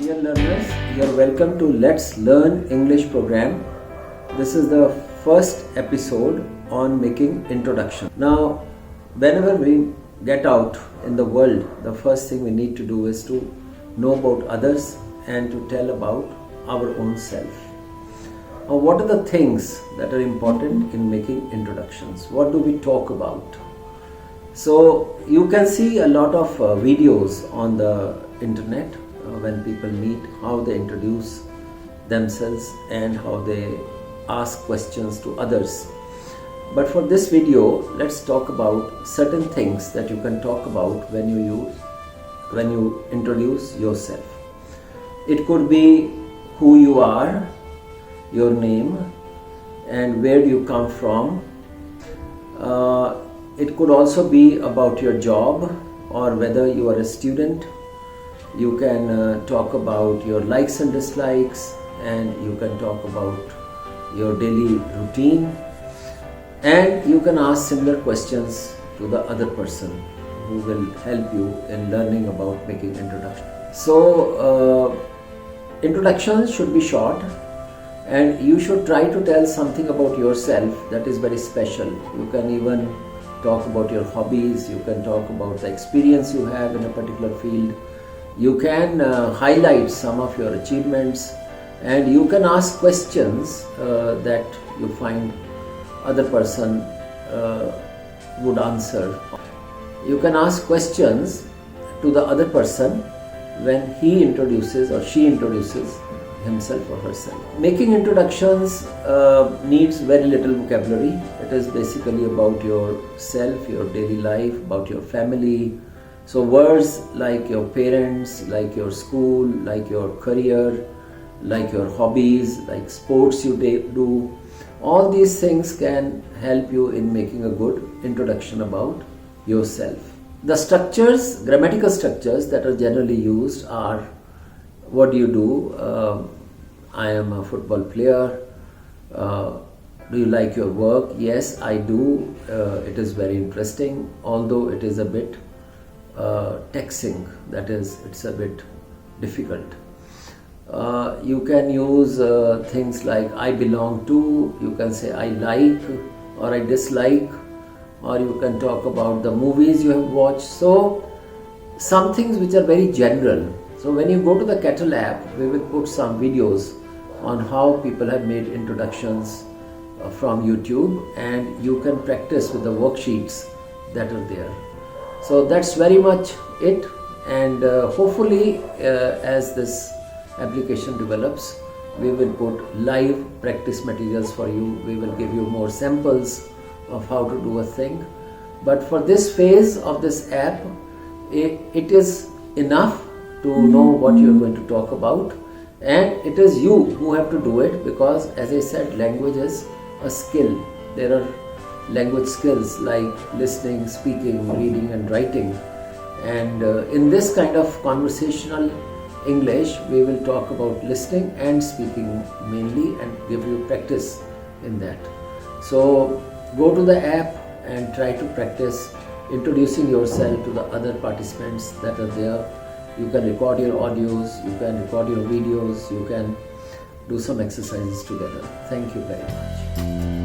Dear learners, you are welcome to Let's Learn English program. This is the first episode on making introduction. Now, whenever we get out in the world, the first thing we need to do is to know about others and to tell about our own self. Now, what are the things that are important in making introductions? What do we talk about? So, you can see a lot of videos on the internet when people meet, how they introduce themselves and how they ask questions to others. But for this video, let's talk about certain things that you can talk about when you introduce yourself. It could be who you are, your name, and where do you come from. It could also be about your job or whether you are a student. You can talk about your likes and dislikes, and you can talk about your daily routine, and you can ask similar questions to the other person who will help you in learning about making introduction. So introductions should be short, and you should try to tell something about yourself that is very special. You can even talk about your hobbies, you can talk about the experience you have in a particular field. You can highlight some of your achievements, and you can ask questions that you find other person would answer. You can ask questions to the other person when he introduces or she introduces himself or herself. Making introductions needs very little vocabulary. It is basically about yourself, your daily life, about your family. So words like your parents, like your school, like your career, like your hobbies, like sports you do, all these things can help you in making a good introduction about yourself. The structures, grammatical structures that are generally used are: what do you do? I am a football player. Do you like your work? Yes, I do. It is very interesting, although it is a bit taxing, that is, it's a bit difficult. You can use things like I belong to, you can say I like or I dislike, or you can talk about the movies you have watched. So some things which are very general. So when you go to the Kettle app, we will put some videos on how people have made introductions from YouTube, and you can practice with the worksheets that are there. So that's very much it, and hopefully as this application develops, we will put live practice materials for you. We will give you more samples of how to do a thing. But for this phase of this app, it is enough to know what you're going to talk about, and it is you who have to do it, because as I said, language is a skill. There are language skills like listening, speaking, reading and writing, and in this kind of conversational English we will talk about listening and speaking mainly and give you practice in that. So go to the app and try to practice introducing yourself to the other participants that are there. You can record your audios, you can record your videos, you can do some exercises together. Thank you very much.